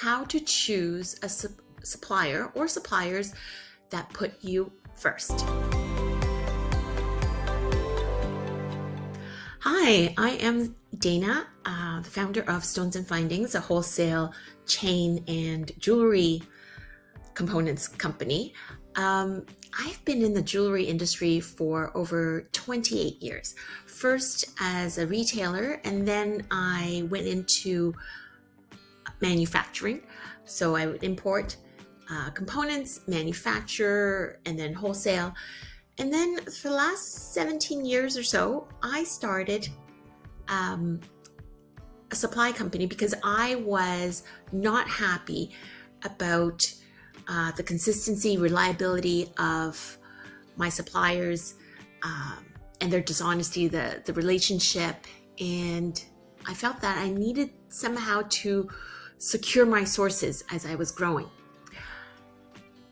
how to choose a supplier or suppliers that put you first. Hi, I am Dana, the founder of Stones and Findings, a wholesale chain and jewelry components company. I've been in the jewelry industry for over 28 years. First as a retailer, and then I went into manufacturing. So I would import components, manufacture, and then wholesale. And then for the last 17 years or so, I started a supply company because I was not happy about the consistency, reliability of my suppliers and their dishonesty, the relationship. And I felt that I needed somehow to secure my sources as I was growing.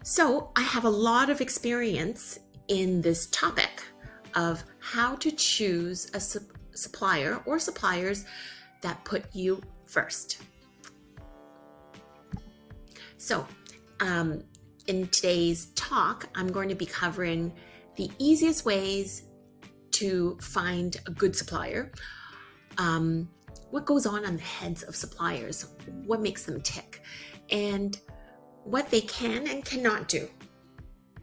So I have a lot of experience in this topic of how to choose a supplier or suppliers that put you first. So in today's talk, I'm going to be covering the easiest ways to find a good supplier, what goes on the heads of suppliers, what makes them tick, and what they can and cannot do.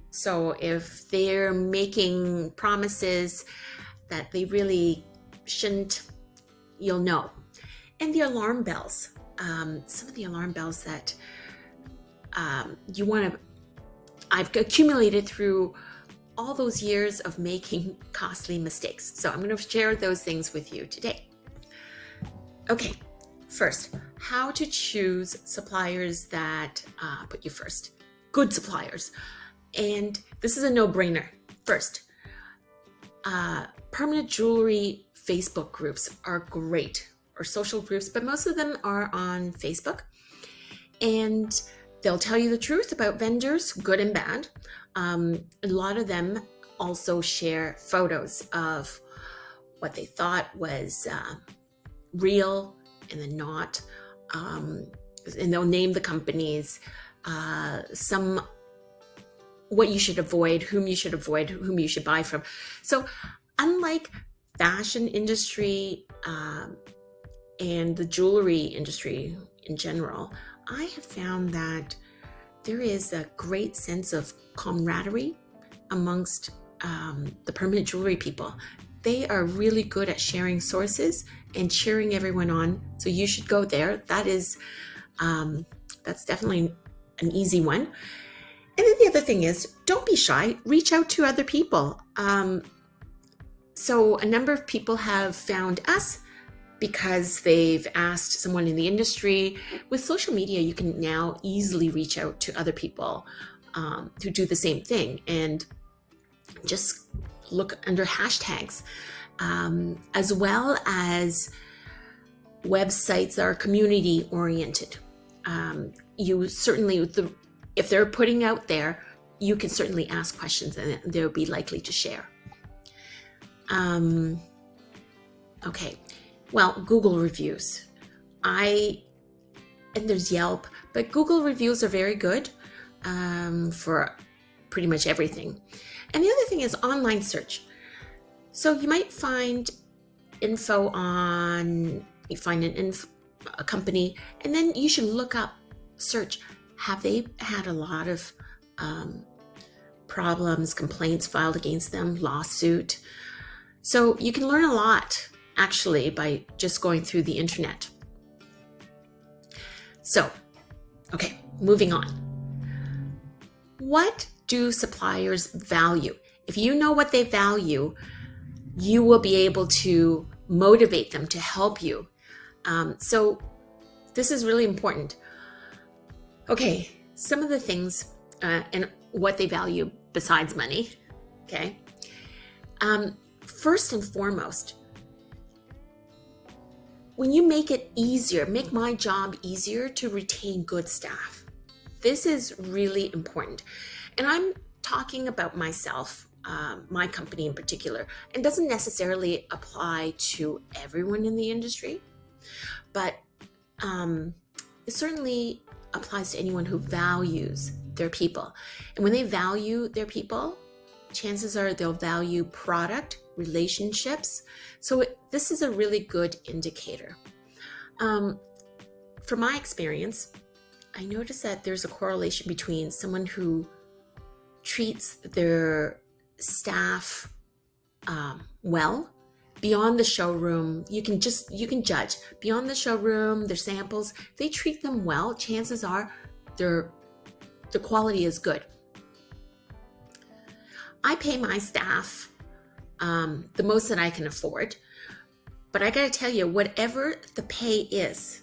So if they're making promises that they really shouldn't, you'll know. And the alarm bells, some of the alarm bells that I've accumulated through all those years of making costly mistakes. So I'm going to share those things with you today. Okay, first, how to choose suppliers that put you first. Good suppliers. And this is a no-brainer. First, permanent jewelry Facebook groups are great, or social groups, but most of them are on Facebook. And they'll tell you the truth about vendors, good and bad. A lot of them also share photos of what they thought was real and then not. And they'll name the companies, what you should avoid, whom you should buy from. So unlike fashion industry and the jewelry industry in general, I have found that there is a great sense of camaraderie amongst the permanent jewelry people. They are really good at sharing sources and cheering everyone on. So you should go there. That's definitely an easy one. And then the other thing is, don't be shy. Reach out to other people. So a number of people have found us because they've asked someone in the industry. With social media, you can now easily reach out to other people who do the same thing, and just look under hashtags, as well as websites that are community oriented. You certainly, if they're putting out there, you can certainly ask questions and they'll be likely to share. Okay. Well, Google reviews. And there's Yelp, but Google reviews are very good for pretty much everything. And the other thing is online search. So you might find info on, a company, and then you should look up, search, have they had a lot of problems, complaints filed against them, lawsuit? So you can learn a lot actually by just going through the internet. So, okay, moving on. What do suppliers value? If you know what they value, you will be able to motivate them to help you. So this is really important. Okay, some of the things and what they value besides money, okay? First and foremost, when you make it easier, make my job easier to retain good staff. This is really important. And I'm talking about myself, my company in particular, and doesn't necessarily apply to everyone in the industry, but it certainly applies to anyone who values their people. And when they value their people, chances are they'll value product, relationships. So this is a really good indicator. From my experience, I noticed that there's a correlation between someone who treats their staff well. Beyond the showroom, you can judge. Beyond the showroom, their samples, they treat them well. Chances are the quality is good. I pay my staff the most that I can afford, but I gotta tell you, whatever the pay is,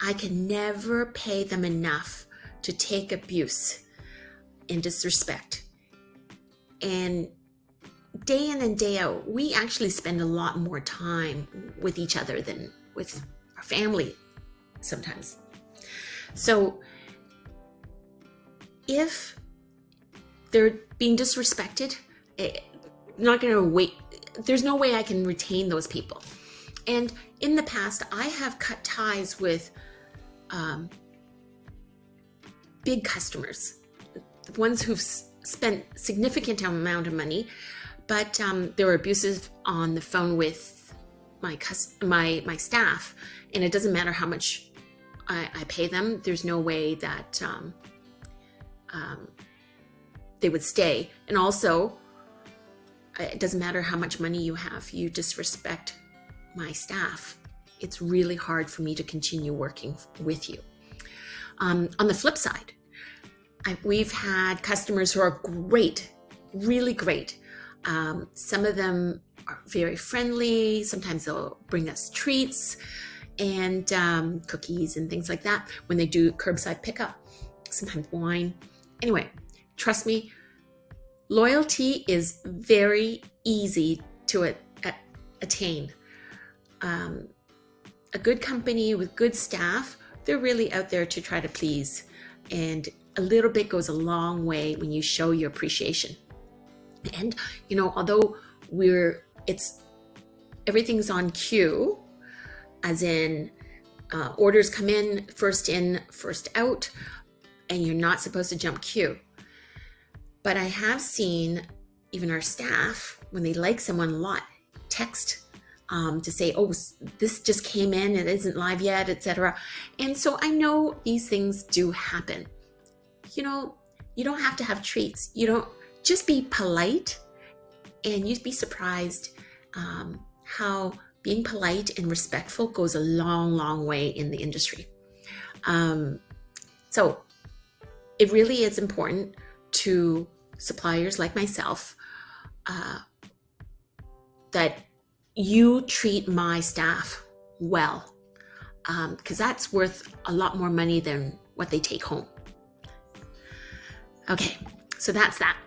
I can never pay them enough to take abuse and disrespect. And day in and day out, we actually spend a lot more time with each other than with our family sometimes. So if they're being disrespected, not going to wait. There's no way I can retain those people. And in the past, I have cut ties with big customers, the ones who've spent significant amount of money, but they were abusive on the phone with my staff, and it doesn't matter how much I pay them. There's no way that they would stay. And also, it doesn't matter how much money you have. You disrespect my staff, it's really hard for me to continue working with you. On the flip side, we've had customers who are great, really great. Some of them are very friendly. Sometimes they'll bring us treats and cookies and things like that when they do curbside pickup, sometimes wine. Anyway, trust me, loyalty is very easy to attain. A good company with good staff, they're really out there to try to please. And a little bit goes a long way when you show your appreciation. And, although everything's on queue, as in orders come in, first out, and you're not supposed to jump queue. But I have seen even our staff, when they like someone a lot, text to say, oh, this just came in, it isn't live yet, etc. And so I know these things do happen. You don't have to have treats. You don't, just be polite, and you'd be surprised how being polite and respectful goes a long, long way in the industry. So it really is important to suppliers like myself that you treat my staff well, because that's worth a lot more money than what they take home. Okay, so that's that.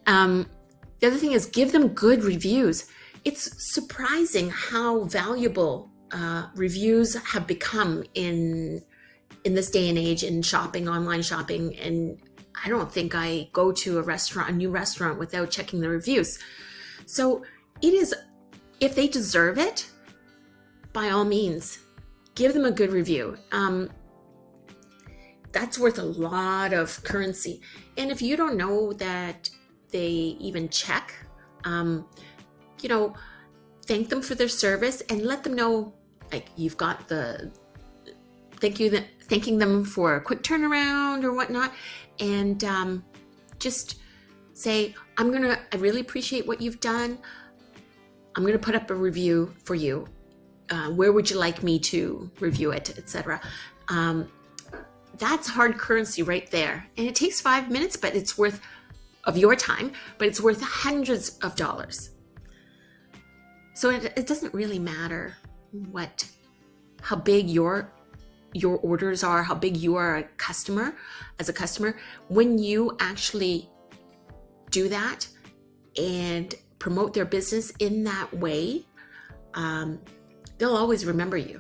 The other thing is, give them good reviews. It's surprising how valuable reviews have become in this day and age in shopping, online shopping. And I don't think I go to a new restaurant without checking the reviews. So it is, if they deserve it, by all means, give them a good review. That's worth a lot of currency. And if you don't know that they even check, thank them for their service and let them know, like, you've got the thanking them for a quick turnaround or whatnot. And just say, I really appreciate what you've done. I'm going to put up a review for you. Where would you like me to review it, etc. That's hard currency right there. And it takes 5 minutes, but it's worth of your time, but it's worth hundreds of dollars. So it doesn't really matter how big your orders are, how big you are as a customer. When you actually do that and promote their business in that way, they'll always remember you.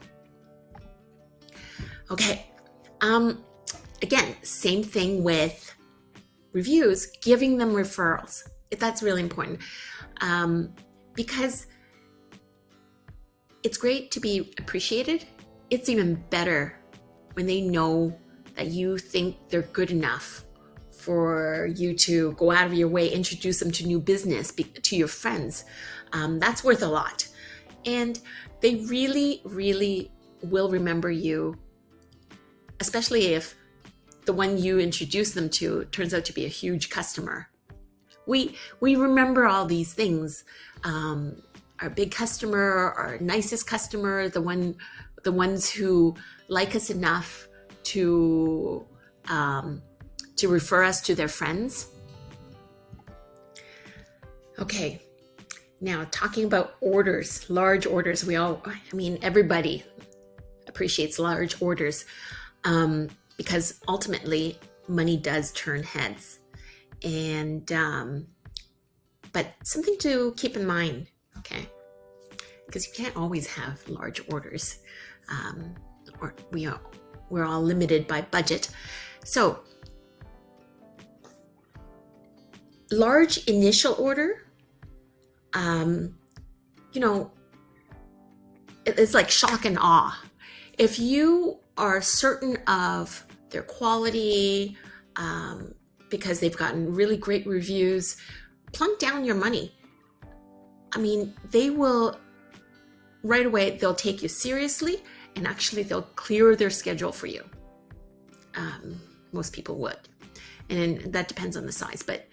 Okay. Again, same thing with reviews, giving them referrals. That's really important, because it's great to be appreciated. It's even better when they know that you think they're good enough for you to go out of your way, introduce them to new business, to your friends. That's worth a lot. And they really, really will remember you, especially if the one you introduce them to turns out to be a huge customer. We remember all these things. Our big customer, our nicest customer, the ones who like us enough to refer us to their friends. Okay, now talking about orders, large orders. Everybody appreciates large orders because ultimately money does turn heads. And but something to keep in mind, okay? Because you can't always have large orders, or we're all limited by budget. So, large initial order, it's like shock and awe. If you are certain of their quality, because they've gotten really great reviews, plunk down your money. They will, right away, they'll take you seriously, and actually they'll clear their schedule for you. Most people would. And that depends on the size. But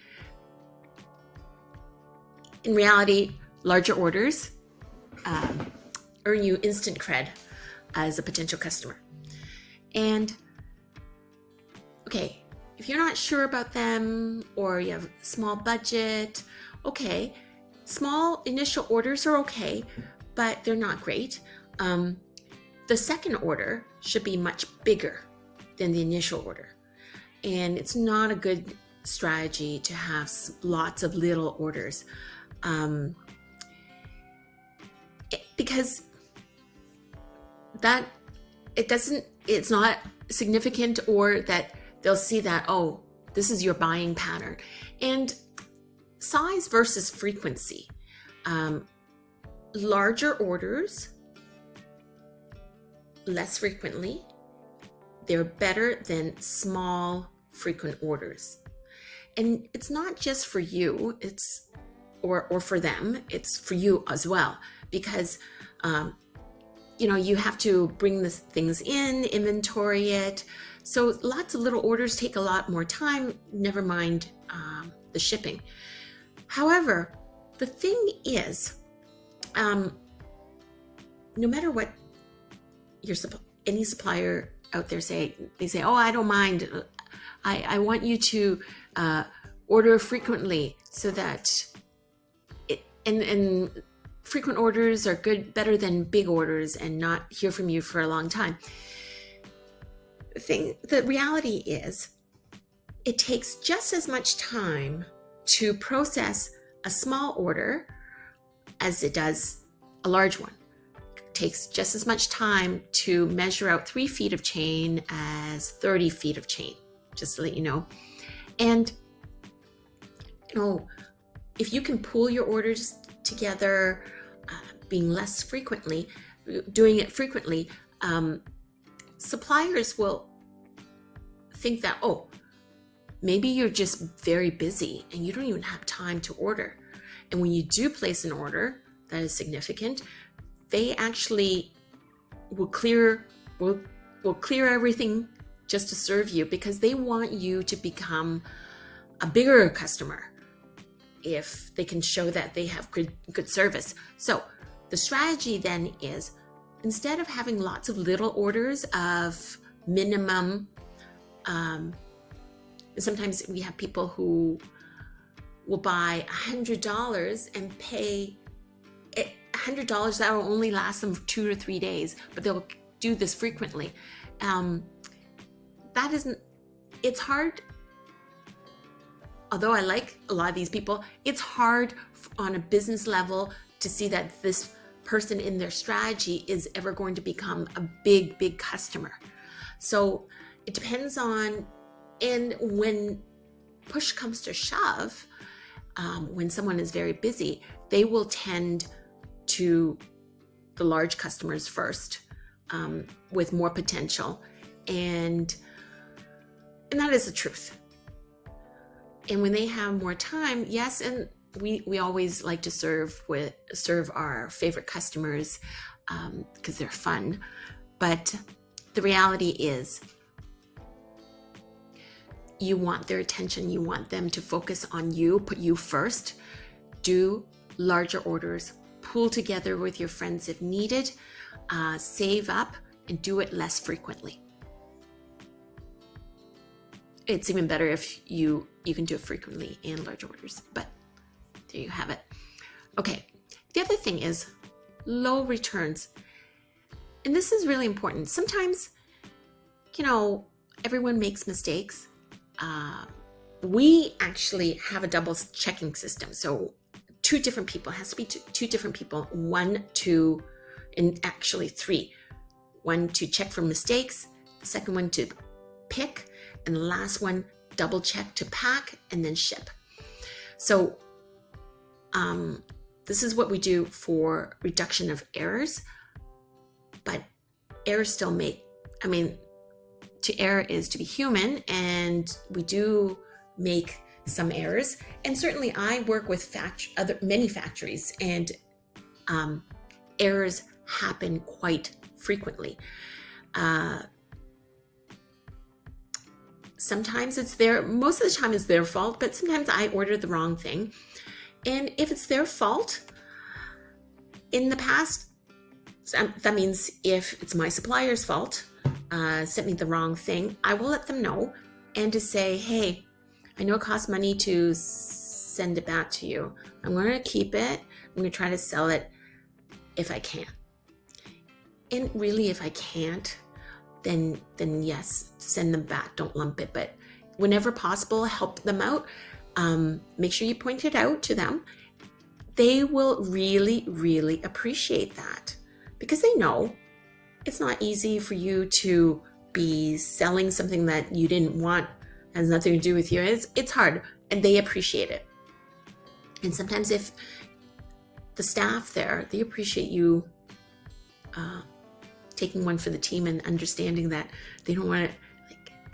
in reality, larger orders earn you instant cred as a potential customer. And, okay, if you're not sure about them or you have a small budget, okay, small initial orders are okay, but they're not great. The second order should be much bigger than the initial order. And it's not a good strategy to have lots of little orders because it's not significant, or that they'll see that, oh, this is your buying pattern. And size versus frequency. Larger orders, less frequently, they're better than small, frequent orders. And it's not just for you, or for them, it's for you as well. Because, you have to bring the things in, inventory it. So lots of little orders take a lot more time, never mind the shipping. However, the thing is, no matter what any supplier out there they say, oh, I don't mind. I want you to order frequently so that and frequent orders are better than big orders and not hear from you for a long time. The reality is, it takes just as much time to process a small order as it does a large one. It takes just as much time to measure out 3 feet of chain as 30 feet of chain, just to let you know. And, if you can pool your orders together, doing it frequently, suppliers will think that, oh, maybe you're just very busy and you don't even have time to order. And when you do place an order that is significant, they actually will clear everything just to serve you, because they want you to become a bigger customer if they can show that they have good service. So the strategy then is, instead of having lots of little orders of minimum, sometimes we have people who will buy $100 and pay $100 that will only last them 2 to 3 days, but they'll do this frequently. It's hard. Although I like a lot of these people, it's hard on a business level to see that this person in their strategy is ever going to become a big customer. So it depends on, and when push comes to shove, when someone is very busy, they will tend to the large customers first, with more potential. And And that is the truth. And when they have more time, yes, and we always like to serve our favorite customers because they're fun. But the reality is, you want their attention. You want them to focus on you, put you first. Do larger orders, pool together with your friends if needed, save up, and do it less frequently. It's even better if you can do it frequently and large orders, but there you have it. Okay, the other thing is low returns. And this is really important. Sometimes, everyone makes mistakes. We actually have a double checking system. So 2 different people, it has to be two different people, 1, 2, and actually 3. 1 to check for mistakes, the second one to pick, and the last one, double check to pack and then ship. So this is what we do for reduction of errors, but errors still to err is to be human, and we do make some errors. And certainly I work with many factories, and errors happen quite frequently. Sometimes most of the time it's their fault, but sometimes I ordered the wrong thing. And if it's their fault, in the past, that means if it's my supplier's fault, sent me the wrong thing, I will let them know and to say, hey, I know it costs money to send it back to you. I'm going to keep it. I'm going to try to sell it if I can. And really, if I can't, then yes, send them back. Don't lump it. But whenever possible, help them out. Make sure you point it out to them. They will really, really appreciate that, because they know it's not easy for you to be selling something that you didn't want, has nothing to do with you. It's hard, and they appreciate it. And sometimes if the staff there, they appreciate you taking one for the team and understanding that they don't want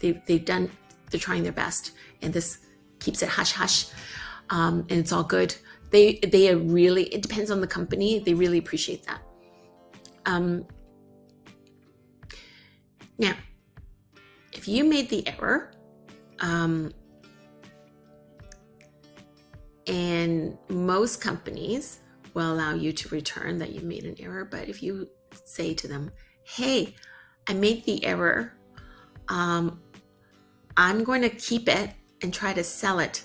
it, they're trying their best, and this keeps it hush hush, and it's all good. They really, it depends on the company, they really appreciate that. Now, if you made the error, and most companies will allow you to return that you made an error, but if you say to them, hey, I made the error, I'm going to keep it and try to sell it,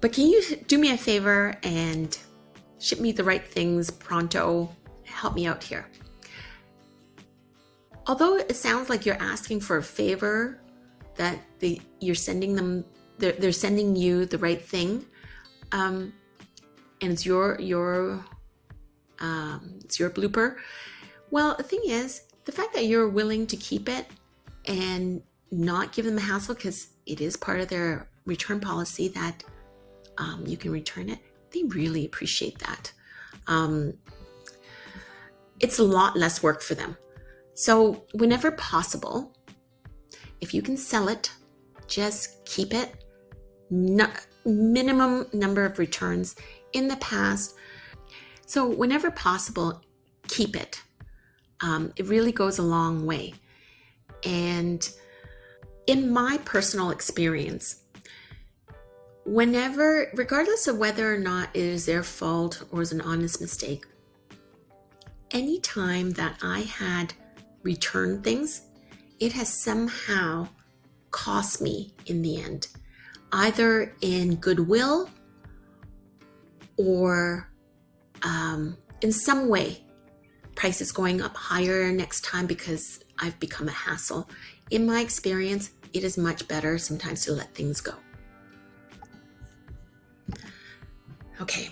but can you do me a favor and ship me the right things pronto? Help me out here. Although it sounds like you're asking for a favor, that you're sending them, they're sending you the right thing, and it's your blooper. Well, the thing is, the fact that you're willing to keep it and not give them a hassle, because it is part of their return policy that you can return it, they really appreciate that. It's a lot less work for them. So whenever possible, if you can sell it, just keep it. Minimum number of returns in the past. So whenever possible, keep it. It really goes a long way. And in my personal experience, regardless of whether or not it is their fault or is an honest mistake, anytime that I had returned things, it has somehow cost me in the end, either in goodwill or in some way, prices going up higher next time because I've become a hassle. In my experience, it is much better sometimes to let things go. Okay,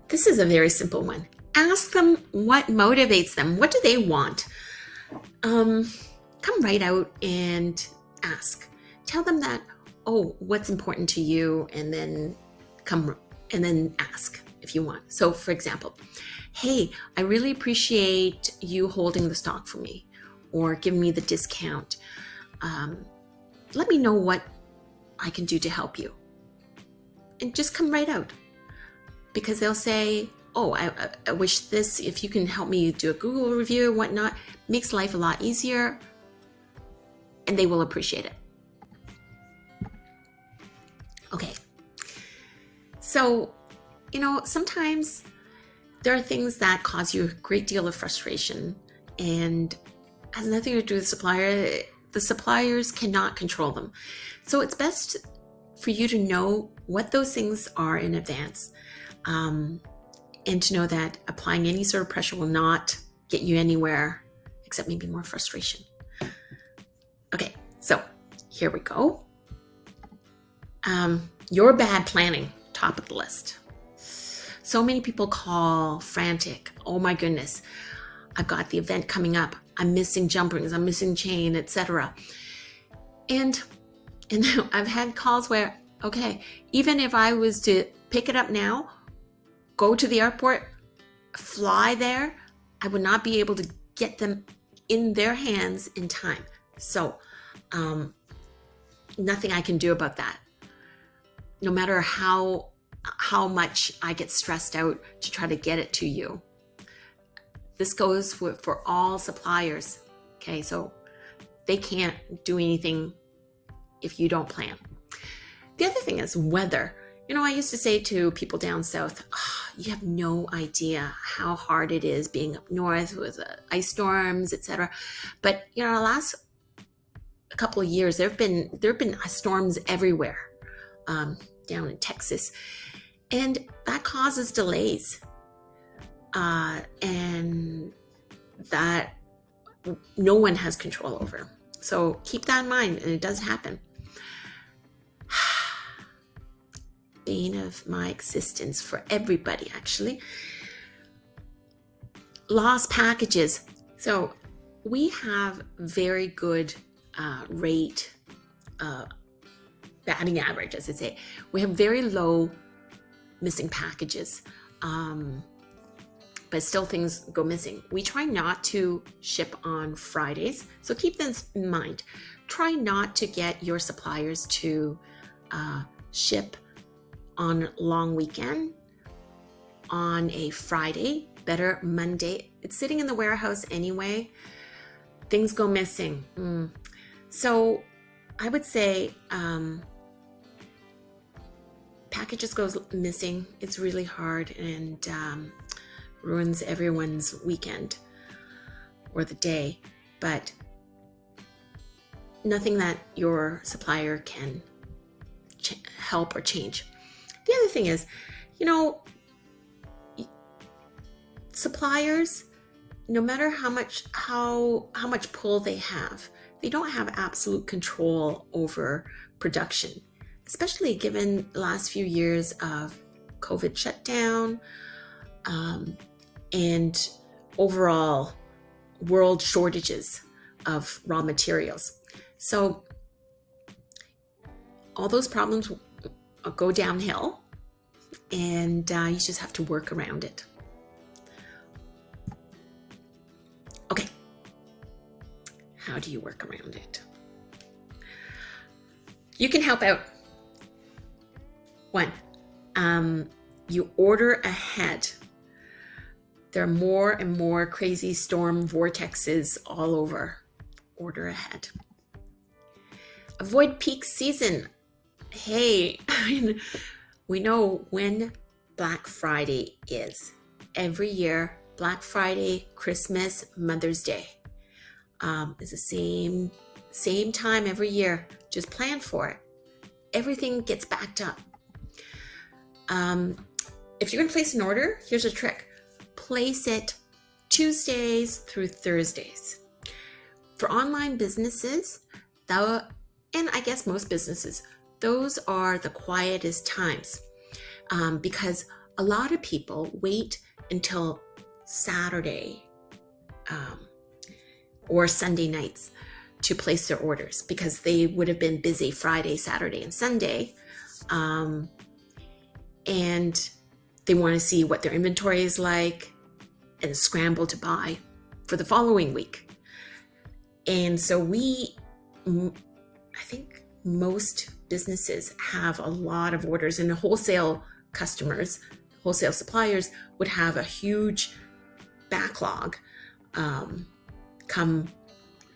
this is a very simple one. Ask them what motivates them. What do they want? Come right out and ask. Tell them that, what's important to you, and then ask if you want. So for example, hey, I really appreciate you holding the stock for me or giving me the discount. let me know what I can do to help you. And just come right out, because they'll say, oh, I wish this, if you can help me do a Google review and whatnot, makes life a lot easier, and they will appreciate it. Okay. So, sometimes there are things that cause you a great deal of frustration and has nothing to do with the supplier. The suppliers cannot control them. So it's best for you to know what those things are in advance, and to know that applying any sort of pressure will not get you anywhere except maybe more frustration. Okay, so here we go. Your bad planning, top of the list. So many people call frantic. Oh my goodness, I've got the event coming up. I'm missing jump rings, I'm missing chain, etc. And I've had calls where, okay, even if I was to pick it up now, go to the airport, fly there, I would not be able to get them in their hands in time. So nothing I can do about that. No matter how much I get stressed out to try to get it to you. This goes for all suppliers. Okay, so they can't do anything if you don't plan. The other thing is weather. I used to say to people down south, you have no idea how hard it is being up north with ice storms, etc. But the last couple of years, there have been storms everywhere, down in Texas, and that causes delays, and that no one has control over. So keep that in mind, and it does happen. Bane of my existence for everybody, actually. Lost packages. So we have very good rate, batting average, as I say. We have very low missing packages, but still things go missing. We try not to ship on Fridays, so keep this in mind. Try not to get your suppliers to ship on long weekend on a Friday. Better Monday. It's sitting in the warehouse anyway. Things go missing. So I would say packages goes missing. It's really hard and ruins everyone's weekend or the day, but nothing that your supplier can help or change. The other thing is, suppliers, no matter how much pull they have, they don't have absolute control over production, especially given the last few years of COVID shutdown, and overall world shortages of raw materials. So all those problems go downhill, and you just have to work around it. Okay, how do you work around it? You can help out. One, you order ahead. There are more and more crazy storm vortexes all over. Order ahead. Avoid peak season. Hey, we know when Black Friday is. Every year, Black Friday, Christmas, Mother's Day. It's the same time every year. Just plan for it. Everything gets backed up. If you're going to place an order, here's a trick. Place it Tuesdays through Thursdays. For online businesses, and I guess most businesses, those are the quietest times, because a lot of people wait until Saturday or Sunday nights to place their orders because they would have been busy Friday, Saturday, and Sunday, and they want to see what their inventory is like and scramble to buy for the following week. And so we I think most businesses have a lot of orders, and the wholesale customers, wholesale suppliers would have a huge backlog come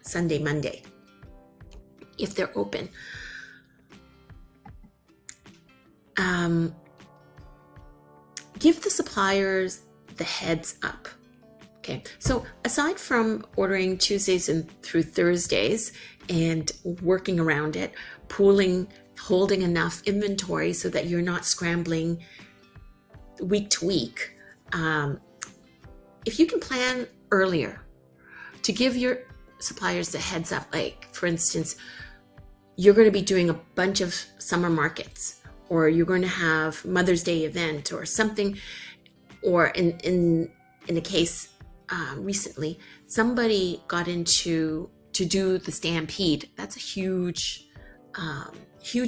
Sunday, Monday, if they're open. Give the suppliers the heads up. Okay, so aside from ordering Tuesdays and through Thursdays and working around it, holding enough inventory so that you're not scrambling week to week, if you can plan earlier to give your suppliers the heads up, like for instance, you're going to be doing a bunch of summer markets, or you're going to have Mother's Day event or something, or in a case recently, somebody got to do the Stampede. That's a huge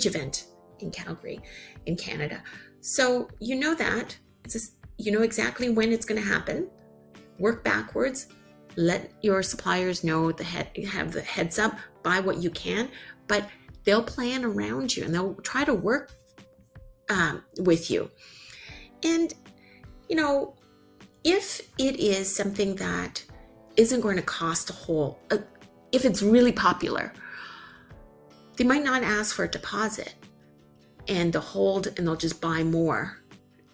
event in Calgary, in Canada. So you know that you know exactly when it's going to happen. Work backwards. Let your suppliers know have the heads up. Buy what you can, but they'll plan around you and they'll try to work with you. And you know, if it is something that isn't going to cost if it's really popular, they might not ask for a deposit, and they'll just buy more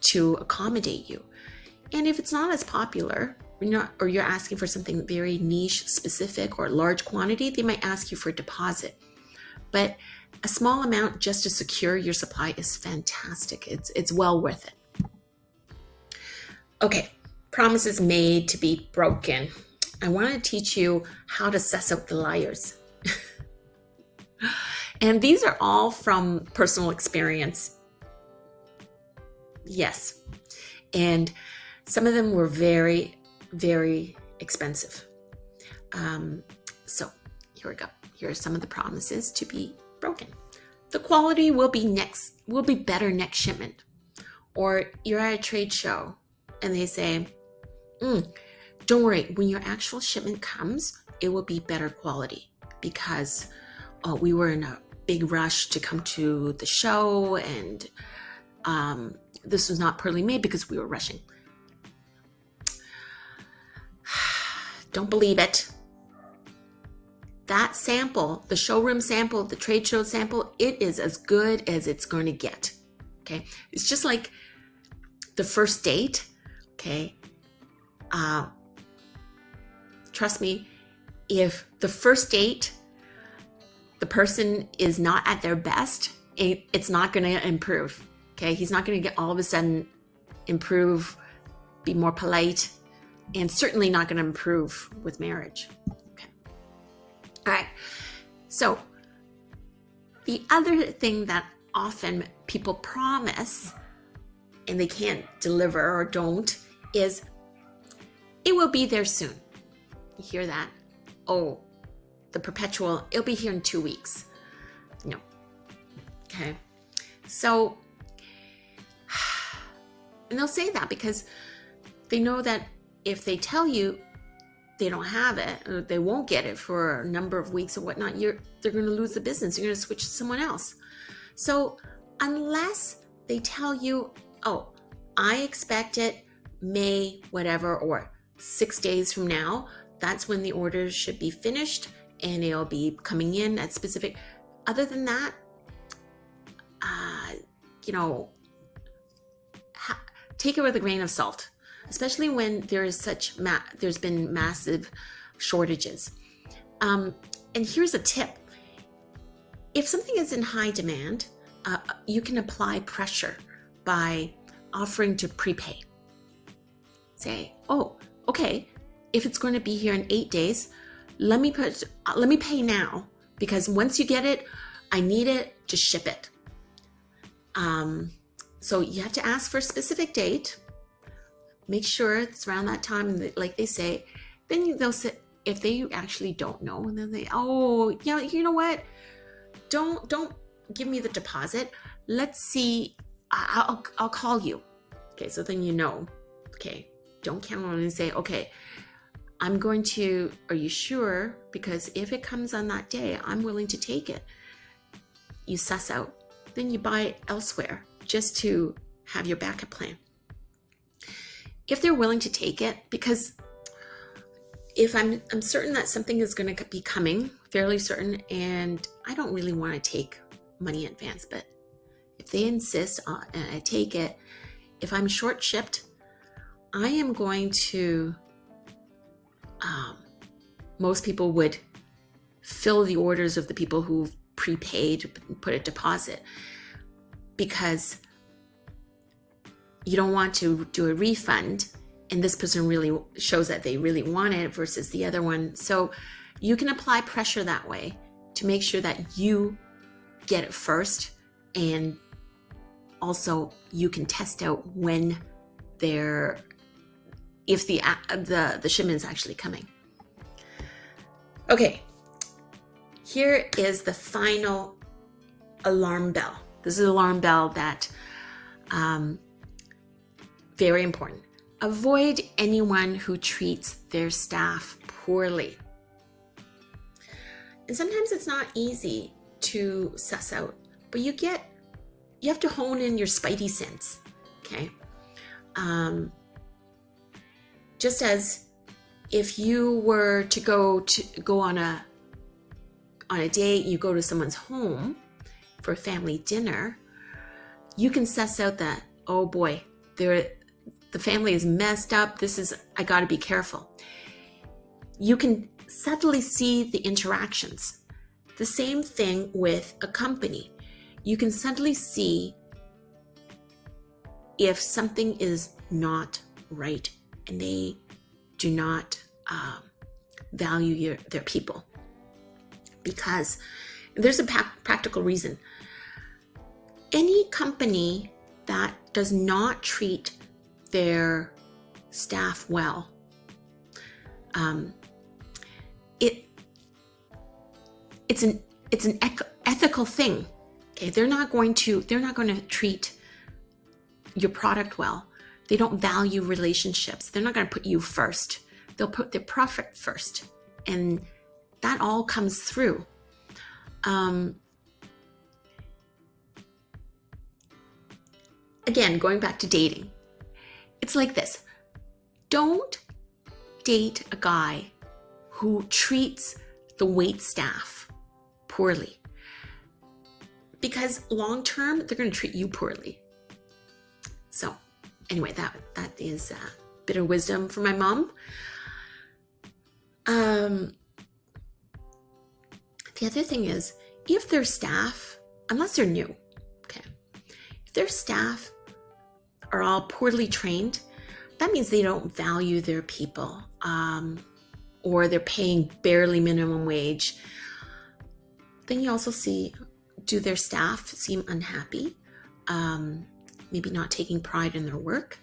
to accommodate you. And if it's not as popular, or you're asking for something very niche, specific, or large quantity, they might ask you for a deposit. But a small amount just to secure your supply is fantastic. It's well worth it. Okay, promises made to be broken. I want to teach you how to suss out the liars. And these are all from personal experience. Yes. And some of them were very, very expensive. So here we go. Here are some of the promises to be broken. The quality will be better next shipment. Or you're at a trade show and they say, don't worry, when your actual shipment comes, it will be better quality because we were in a big rush to come to the show, and this was not poorly made because we were rushing. Don't believe it. That sample, the showroom sample, the trade show sample, it is as good as it's going to get. Okay. It's just like the first date. Okay. Trust me, if the first date, the person is not at their best, it's not going to improve. Okay. He's not going to get all of a sudden improve, be more polite, and certainly not going to improve with marriage. Okay. All right. So the other thing that often people promise and they can't deliver or don't is it will be there soon. You hear that? Oh, the perpetual, it'll be here in 2 weeks. No. Okay. So, and they'll say that because they know that if they tell you they don't have it or they won't get it for a number of weeks or whatnot, they're going to lose the business. You're going to switch to someone else. So unless they tell you, oh, I expect it May, whatever, or 6 days from now, that's when the orders should be finished and it'll be coming in at specific. Other than that, take it with a grain of salt, especially when there's been massive shortages. And here's a tip. If something is in high demand, you can apply pressure by offering to prepay. Say, oh, okay, if it's going to be here in 8 days, let me pay now, because once you get it, I need it to ship it. So you have to ask for a specific date. Make sure it's around that time, and like they say, then they'll say, if they actually don't know, and then they, oh, yeah, you know what? Don't give me the deposit. Let's see. I'll call you. Okay, so then you know. Okay, don't count on it and say, okay, are you sure? Because if it comes on that day, I'm willing to take it. You suss out, then you buy it elsewhere just to have your backup plan. If they're willing to take it, because if I'm certain that something is going to be coming, fairly certain, and I don't really want to take money in advance, but if they insist on and I take it, if I'm short shipped, I am going to, most people would fill the orders of the people who've prepaid, put a deposit, because you don't want to do a refund and this person really shows that they really want it versus the other one. So you can apply pressure that way to make sure that you get it first, and also you can test out when if the shipment is actually coming. Okay, here is the final alarm bell. This is an alarm bell that very important. Avoid anyone who treats their staff poorly. And sometimes it's not easy to suss out, but you have to hone in your spidey sense, okay? Just as if you were to go on a date, you go to someone's home for a family dinner, you can suss out that, oh boy, the family is messed up. I got to be careful. You can subtly see the interactions. The same thing with a company. You can subtly see if something is not right and they do not value their people. Because there's a practical reason. Any company that does not treat their staff well, it's an ethical thing. Okay, they're not going to treat your product well. They don't value relationships. They're not going to put you first. They'll put their profit first, and that all comes through. Again, going back to dating, it's like this. Don't date a guy who treats the wait staff poorly, because long term they're going to treat you poorly. So anyway, that is a bit of wisdom from my mom. The other thing is, if their staff, unless they're new, okay, if their staff are all poorly trained, that means they don't value their people, or they're paying barely minimum wage. Then you also see, do their staff seem unhappy? Maybe not taking pride in their work?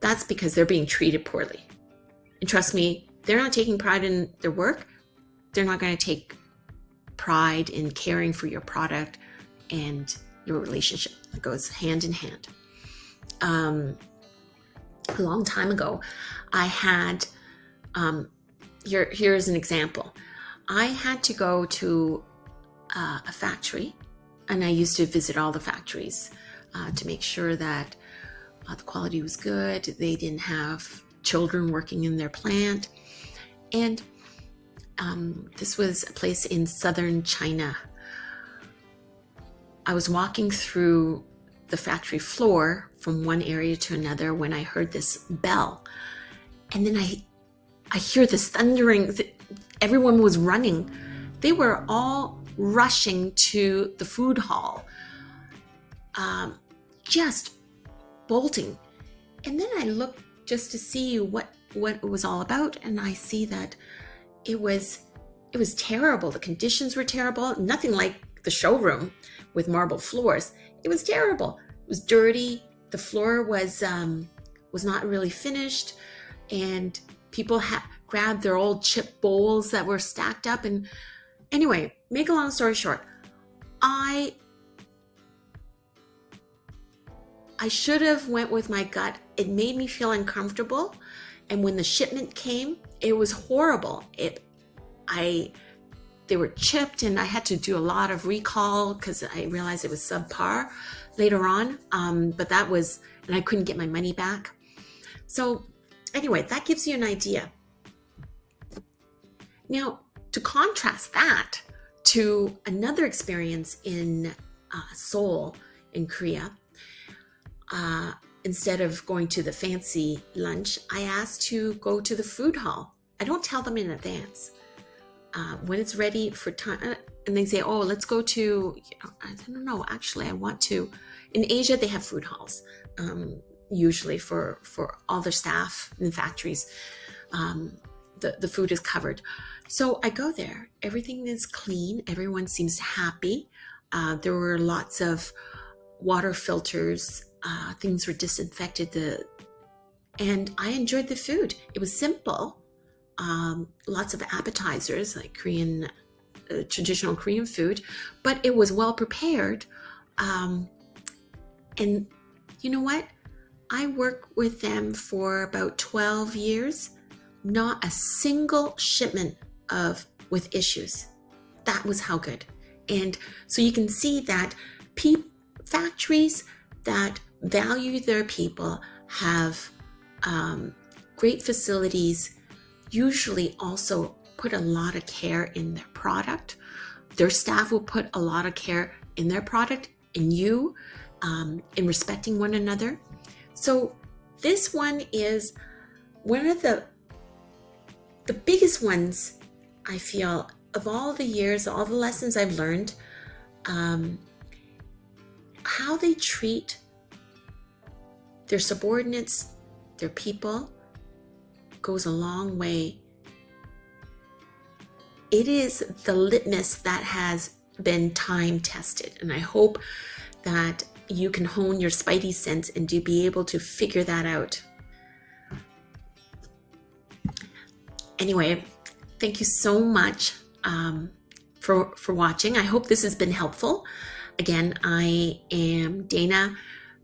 That's because they're being treated poorly. And trust me, they're not taking pride in their work. They're not going to take pride in caring for your product and your relationship. It goes hand in hand. A long time ago, I had, here's an example. I had to go to a factory, and I used to visit all the factories to make sure that the quality was good. They didn't have children working in their plant. And this was a place in southern China. I was walking through the factory floor from one area to another when I heard this bell. And then I hear this thundering. Everyone was running. They were all rushing to the food hall, just bolting. And then I looked just to see what it was all about, and I see that it was terrible. The conditions were terrible. Nothing like the showroom with marble floors. It was terrible. It was dirty. The floor was not really finished, and people grabbed their old chip bowls that were stacked up. And anyway, make a long story short, I should have went with my gut. It made me feel uncomfortable, And when the shipment came, it was horrible. They were chipped, and I had to do a lot of recall because I realized it was subpar later on. But that was, and I couldn't get my money back. So anyway, that gives you an idea. Now, to contrast that to another experience in Seoul in Korea, instead of going to the fancy lunch, I asked to go to the food hall. I don't tell them in advance. When it's ready for time, and they say, oh, let's go to, I don't know, actually, I want to, in Asia, they have food halls, usually for all their staff in factories. The food is covered. So I go there, everything is clean, everyone seems happy. There were lots of water filters, things were disinfected, and I enjoyed the food. It was simple. Lots of appetizers, like Korean, traditional Korean food, but it was well prepared. And you know what? I worked with them for about 12 years, not a single shipment with issues. That was how good. And so you can see that factories that value their people have great facilities, usually also put a lot of care in their product. Their staff will put a lot of care in their product, in you, in respecting one another. So this one is one of the biggest ones, I feel, of all the years, all the lessons I've learned. How they treat their subordinates, their people, goes a long way. It is the litmus that has been time tested, and I hope that you can hone your spidey sense and to be able to figure that out. Anyway, thank you so much for watching. I hope this has been helpful. Again, I am Dana.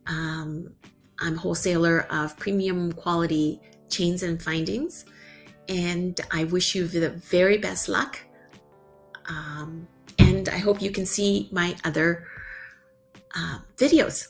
I'm wholesaler of premium quality chains and findings, and I wish you the very best luck. And I hope you can see my other videos.